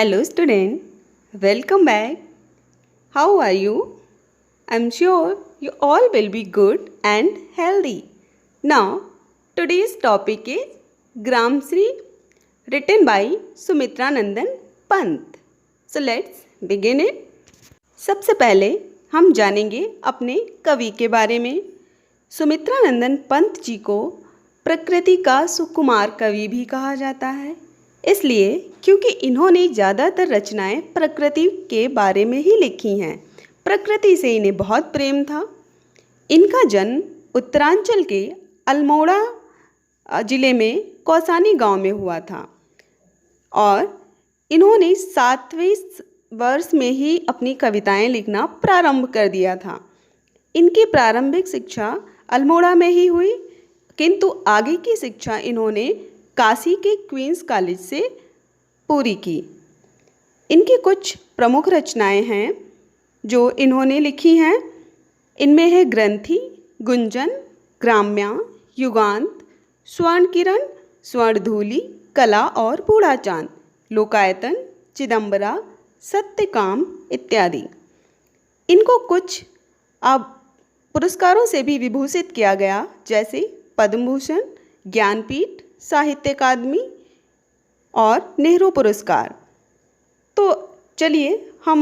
Hello student, welcome back. How are you? I'm sure you all will be good and healthy. Now, today's topic is Gramsri written by Sumitra Nandan Pant. So let's begin it. सबसे पहले हम जानेंगे अपने कवि के बारे में। सुमित्रा नंदन पंत जी को प्रकृति का सुकुमार कवि भी कहा जाता है, इसलिए क्योंकि इन्होंने ज़्यादातर रचनाएं प्रकृति के बारे में ही लिखी हैं। प्रकृति से इन्हें बहुत प्रेम था। इनका जन्म उत्तरांचल के अल्मोड़ा जिले में कौसानी गांव में हुआ था और इन्होंने 7वें वर्ष में ही अपनी कविताएं लिखना प्रारंभ कर दिया था। इनकी प्रारंभिक शिक्षा अल्मोड़ा में ही हुई, किंतु आगे की शिक्षा इन्होंने काशी के क्वींस कॉलेज से पूरी की। इनकी कुछ प्रमुख रचनाएं हैं जो इन्होंने लिखी हैं। इनमें है ग्रंथि, गुंजन, ग्राम्या, युगांत, स्वर्ण किरण, स्वर्णधूलि, कला और बूढ़ा चांद, लोकायतन, चिदंबरा, सत्यकाम इत्यादि। इनको कुछ पुरस्कारों से भी विभूषित किया गया, जैसे पद्म भूषण, ज्ञानपीठ, साहित्य अकादमी और नेहरू पुरस्कार। तो चलिए हम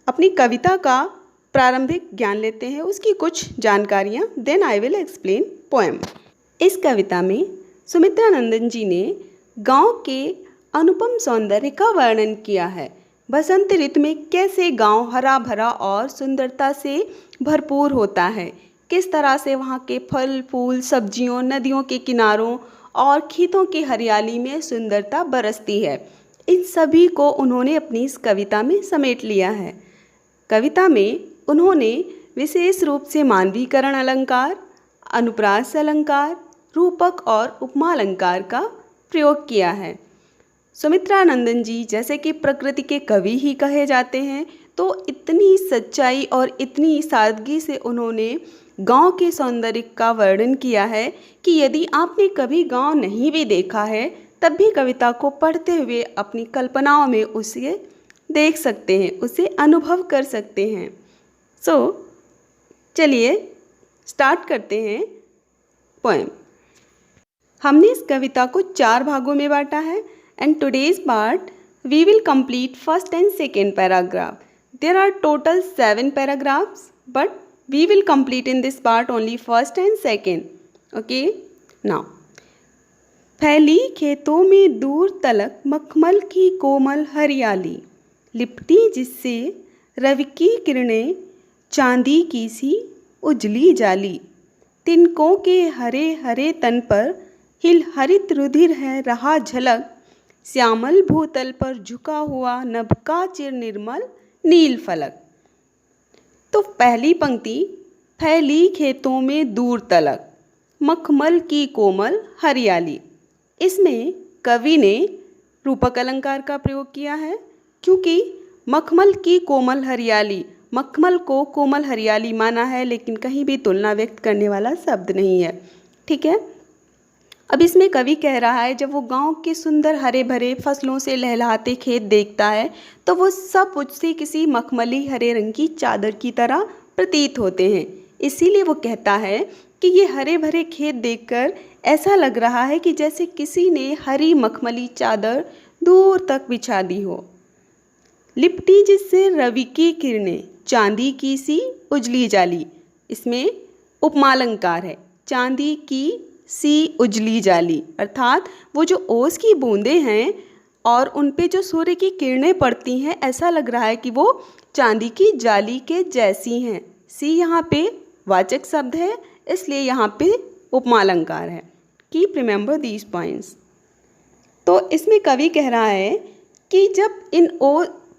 अपनी कविता का प्रारंभिक ज्ञान लेते हैं, उसकी कुछ जानकारियाँ। Then I will explain poem. इस कविता में सुमित्रा नंदन जी ने गांव के अनुपम सौंदर्य का वर्णन किया है। बसंत ऋतु में कैसे गांव हरा भरा और सुंदरता से भरपूर होता है, किस तरह से वहाँ के फल फूल, सब्जियों, नदियों के किनारों और खेतों की हरियाली में सुंदरता बरसती है। इन सभी को उन्होंने अपनी इस कविता में समेट लिया है। कविता में उन्होंने विशेष रूप से मानवीकरण अलंकार, अनुप्रास अलंकार, रूपक और उपमा अलंकार का प्रयोग किया है। सुमित्रा नंदन जी जैसे कि प्रकृति के कवि ही कहे जाते हैं, तो इतनी सच्चाई और इतनी सादगी से उन्होंने गांव के सौंदर्य का वर्णन किया है कि यदि आपने कभी गांव नहीं भी देखा है, तब भी कविता को पढ़ते हुए अपनी कल्पनाओं में उसे देख सकते हैं, उसे अनुभव कर सकते हैं। चलिए स्टार्ट करते हैं पोएम। हमने इस कविता को 4 भागों में बांटा है and today's part we will complete first and second paragraph. There are total 7 paragraphs, but we will complete in this part only first and second. Okay, now फैली खेतों में दूर तलक मखमल की कोमल हरियाली, लिपटी जिससे रवि की किरणें चांदी की सी उजली जाली, तिनकों के हरे हरे तन पर हिल हरित रुधिर है रहा झलक, श्यामल भूतल पर झुका हुआ नभ का चिर निर्मल नील फलक। तो पहली पंक्ति, फैली खेतों में दूर तलक मखमल की कोमल हरियाली, इसमें कवि ने रूपक अलंकार का प्रयोग किया है, क्योंकि मखमल की कोमल हरियाली, मखमल को कोमल हरियाली माना है, लेकिन कहीं भी तुलना व्यक्त करने वाला शब्द नहीं है। ठीक है, अब इसमें कवि कह रहा है जब वो गांव के सुंदर हरे भरे फसलों से लहलहाते खेत देखता है तो वो सब उससे किसी मखमली हरे रंग की चादर की तरह प्रतीत होते हैं। इसीलिए वो कहता है कि ये हरे भरे खेत देखकर ऐसा लग रहा है कि जैसे किसी ने हरी मखमली चादर दूर तक बिछा दी हो। लिपटी जिससे रवि की किरणें चांदी की सी उजली जाली, इसमें उपमालंकार है, चांदी की सी उजली जाली, अर्थात वो जो ओस की बूंदें हैं और उन पे जो सूर्य की किरणें पड़ती हैं, ऐसा लग रहा है कि वो चांदी की जाली के जैसी हैं। सी यहाँ पे वाचक शब्द है, इसलिए यहाँ पे उपमा अलंकार है। Keep remember these points. तो इसमें कवि कह रहा है कि जब इन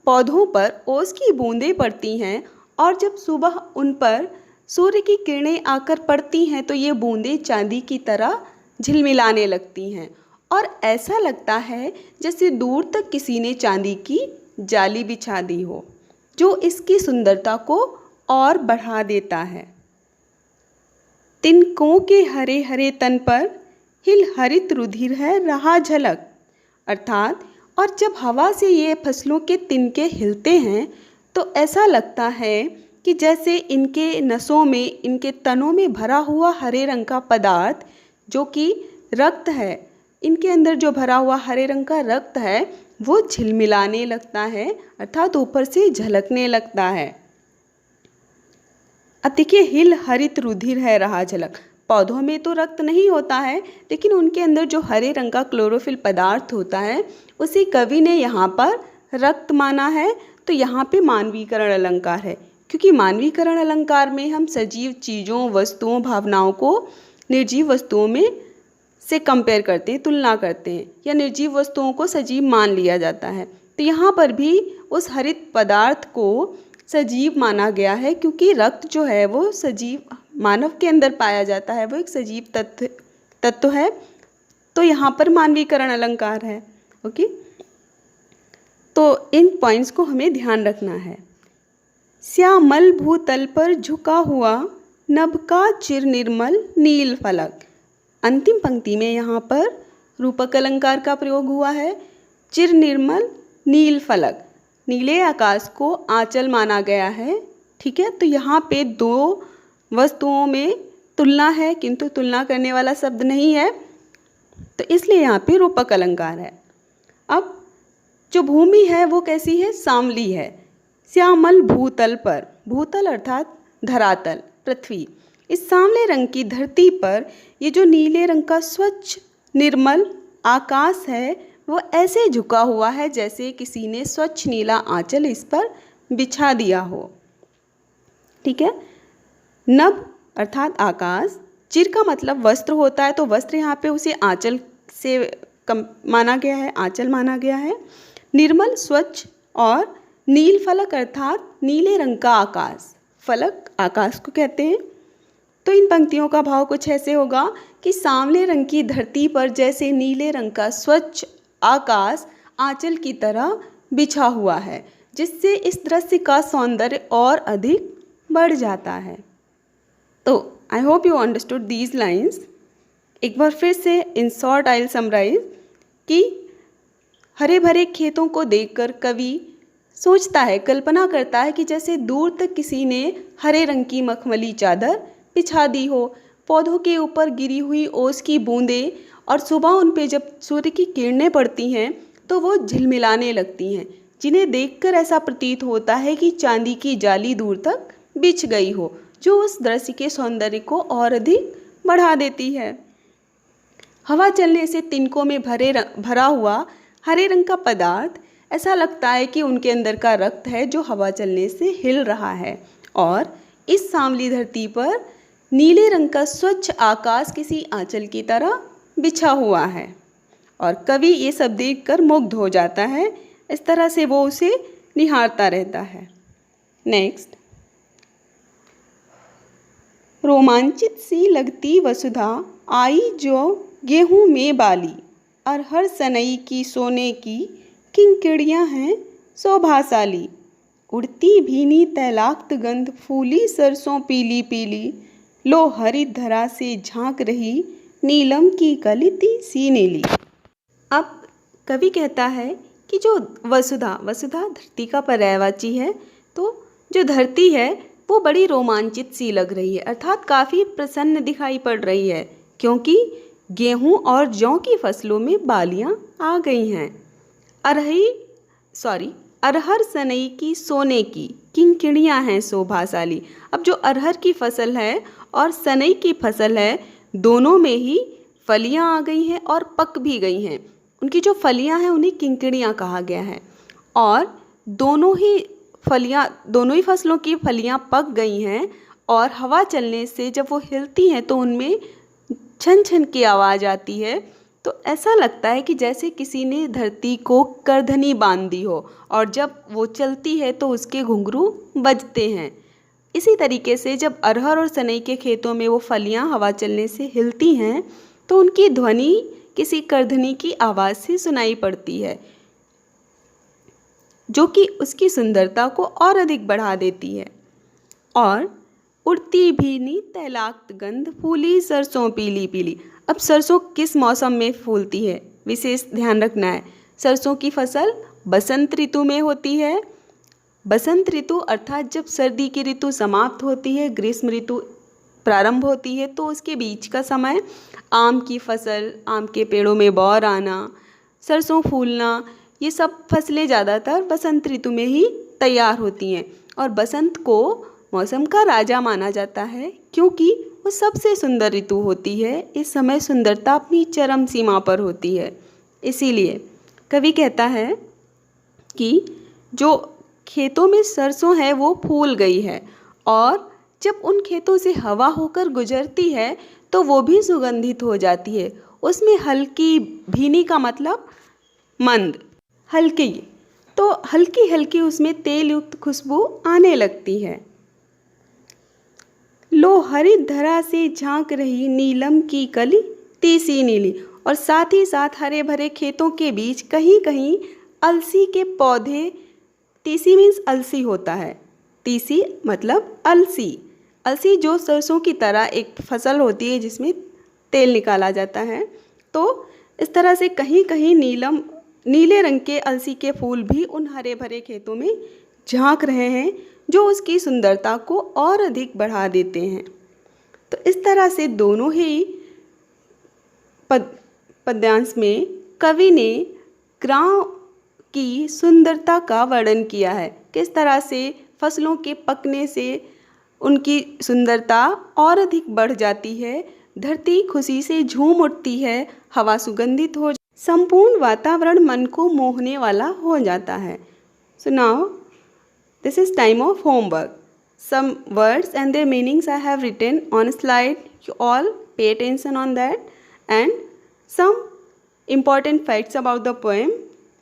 पौधों पर ओस की बूंदें पड़ती हैं और जब सुबह उन पर सूर्य की किरणें आकर पड़ती हैं तो ये बूंदें चांदी की तरह झिलमिलाने लगती हैं और ऐसा लगता है जैसे दूर तक किसी ने चांदी की जाली बिछा दी हो, जो इसकी सुंदरता को और बढ़ा देता है। तिनकों के हरे हरे तन पर हिल हरित रुधिर है रहा झलक, अर्थात और जब हवा से ये फसलों के तिनके हिलते हैं तो ऐसा लगता है कि जैसे इनके नसों में, इनके तनों में भरा हुआ हरे रंग का पदार्थ जो कि रक्त है, इनके अंदर जो भरा हुआ हरे रंग का रक्त है वो झिलमिलाने लगता है, अर्थात ऊपर से झलकने लगता है। अब देखिए, हिल हरित रुधिर है रहा झलक। पौधों में तो रक्त नहीं होता है, लेकिन उनके अंदर जो हरे रंग का क्लोरोफिल पदार्थ होता है उसे कवि ने यहाँ पर रक्त माना है। तो यहाँ पे मानवीकरण अलंकार है, क्योंकि मानवीकरण अलंकार में हम सजीव चीज़ों, वस्तुओं, भावनाओं को निर्जीव वस्तुओं में से कंपेयर करते हैं, तुलना करते हैं, या निर्जीव वस्तुओं को सजीव मान लिया जाता है। तो यहाँ पर भी उस हरित पदार्थ को सजीव माना गया है, क्योंकि रक्त जो है वो सजीव मानव के अंदर पाया जाता है, वो एक सजीव तत्व है। तो यहाँ पर मानवीकरण अलंकार है। ओके, तो इन पॉइंट्स को हमें ध्यान रखना है। श्यामल भूतल पर झुका हुआ नभ का चिर निर्मल नील फलक। अंतिम पंक्ति में यहाँ पर रूपक अलंकार का प्रयोग हुआ है। चिर निर्मल नील फलक, नीले आकाश को आंचल माना गया है। ठीक है, तो यहाँ पे दो वस्तुओं में तुलना है, किंतु तुलना करने वाला शब्द नहीं है, तो इसलिए यहाँ पे रूपक अलंकार है। अब जो भूमि है वो कैसी है? सांवली है। श्यामल भूतल पर, भूतल अर्थात धरातल, पृथ्वी, इस सांवले रंग की धरती पर ये जो नीले रंग का स्वच्छ निर्मल आकाश है वो ऐसे झुका हुआ है जैसे किसी ने स्वच्छ नीला आंचल इस पर बिछा दिया हो। ठीक है, नभ अर्थात आकाश, चिर का मतलब वस्त्र होता है, तो वस्त्र यहाँ पे उसे आंचल से माना गया है, आंचल माना गया है। निर्मल, स्वच्छ, और नील फलक अर्थात नीले रंग का आकाश, फलक आकाश को कहते हैं। तो इन पंक्तियों का भाव कुछ ऐसे होगा कि सांवले रंग की धरती पर जैसे नीले रंग का स्वच्छ आकाश आंचल की तरह बिछा हुआ है, जिससे इस दृश्य का सौंदर्य और अधिक बढ़ जाता है। तो I hope you understood these lines. एक बार फिर से in short I will summarise कि हरे भरे खेतों को देखकर कवि सोचता है, कल्पना करता है कि जैसे दूर तक किसी ने हरे रंग की मखमली चादर बिछा दी हो, पौधों के ऊपर गिरी हुई ओस की बूंदें, और सुबह उन पे जब सूर्य की किरणें पड़ती हैं तो वो झिलमिलाने लगती हैं, जिन्हें देखकर ऐसा प्रतीत होता है कि चांदी की जाली दूर तक बिछ गई हो, जो उस दृश्य के सौंदर्य को और अधिक बढ़ा देती है। हवा चलने से तिनकों में भरा हुआ हरे रंग का पदार्थ, ऐसा लगता है कि उनके अंदर का रक्त है जो हवा चलने से हिल रहा है, और इस सांवली धरती पर नीले रंग का स्वच्छ आकाश किसी आंचल की तरह बिछा हुआ है, और कवि ये सब देखकर मुग्ध हो जाता है। इस तरह से वो उसे निहारता रहता है। नेक्स्ट, रोमांचित सी लगती वसुधा आई जो गेहूं में बाली, अरहर सनई की सोने की किंकिड़ियाँ हैं शोभाशाली, उड़ती भीनी तैलाक्त गंध फूली सरसों पीली पीली, लो हरित धरा से झांक रही नीलम की कलिती सी नीली। अब कवि कहता है कि जो वसुधा धरती का पर्यायवाची है, तो जो धरती है वो बड़ी रोमांचित सी लग रही है, अर्थात काफ़ी प्रसन्न दिखाई पड़ रही है, क्योंकि गेहूं और जौ की फसलों में बालियां आ गई हैं। अरहर सनई की सोने की किंकिड़ियाँ हैं शोभाशाली। अब जो अरहर की फसल है और सनई की फसल है, दोनों में ही फलियां आ गई हैं और पक भी गई हैं। उनकी जो फलियां हैं उन्हें किंकिड़ियाँ कहा गया है, और दोनों ही फसलों की फलियां पक गई हैं, और हवा चलने से जब वो हिलती हैं तो उनमें छन छन की आवाज़ आती है। तो ऐसा लगता है कि जैसे किसी ने धरती को करधनी बांध दी हो, और जब वो चलती है तो उसके घुंघरू बजते हैं। इसी तरीके से जब अरहर और सनई के खेतों में वो फलियां हवा चलने से हिलती हैं तो उनकी ध्वनि किसी करधनी की आवाज़ से सुनाई पड़ती है, जो कि उसकी सुंदरता को और अधिक बढ़ा देती है। और उड़ती भीनी तैलाक्त गंध फूली सरसों पीली पीली। अब सरसों किस मौसम में फूलती है, विशेष ध्यान रखना है। सरसों की फसल बसंत ऋतु में होती है। बसंत ऋतु अर्थात जब सर्दी की ऋतु समाप्त होती है, ग्रीष्म ऋतु प्रारंभ होती है, तो उसके बीच का समय आम की फसल, आम के पेड़ों में बौर आना, सरसों फूलना, ये सब फसलें ज़्यादातर बसंत ऋतु में ही तैयार होती हैं। और बसंत को मौसम का राजा माना जाता है क्योंकि वो सबसे सुंदर ऋतु होती है। इस समय सुंदरता अपनी चरम सीमा पर होती है। इसीलिए कवि कहता है कि जो खेतों में सरसों है वो फूल गई है, और जब उन खेतों से हवा होकर गुजरती है तो वो भी सुगंधित हो जाती है। उसमें हल्की, भीनी का मतलब मंद, हल्की, तो हल्की हल्की उसमें तेल युक्त खुशबू आने लगती है। लो हरित धरा से झांक रही नीलम की कली, तीसी नीली, और साथ ही साथ हरे भरे खेतों के बीच कहीं कहीं अलसी के पौधे, तीसी मीन्स अलसी होता है, तीसी मतलब अलसी, अलसी जो सरसों की तरह एक फसल होती है जिसमें तेल निकाला जाता है। तो इस तरह से कहीं कहीं नीले रंग के अलसी के फूल भी उन हरे भरे खेतों में झांक रहे हैं, जो उसकी सुंदरता को और अधिक बढ़ा देते हैं। तो इस तरह से दोनों ही पद्यांश में कवि ने ग्राम की सुंदरता का वर्णन किया है। किस तरह से फसलों के पकने से उनकी सुंदरता और अधिक बढ़ जाती है, धरती खुशी से झूम उठती है, हवा सुगंधित हो, संपूर्ण वातावरण मन को मोहने वाला हो जाता है। So now this is time of homework. Some words and their meanings I have written on a slide. You all pay attention on that, and some important facts about the poem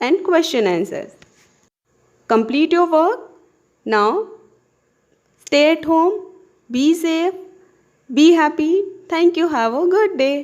and question answers. Complete your work. Now stay at home, be safe, be happy. Thank you. Have a good day.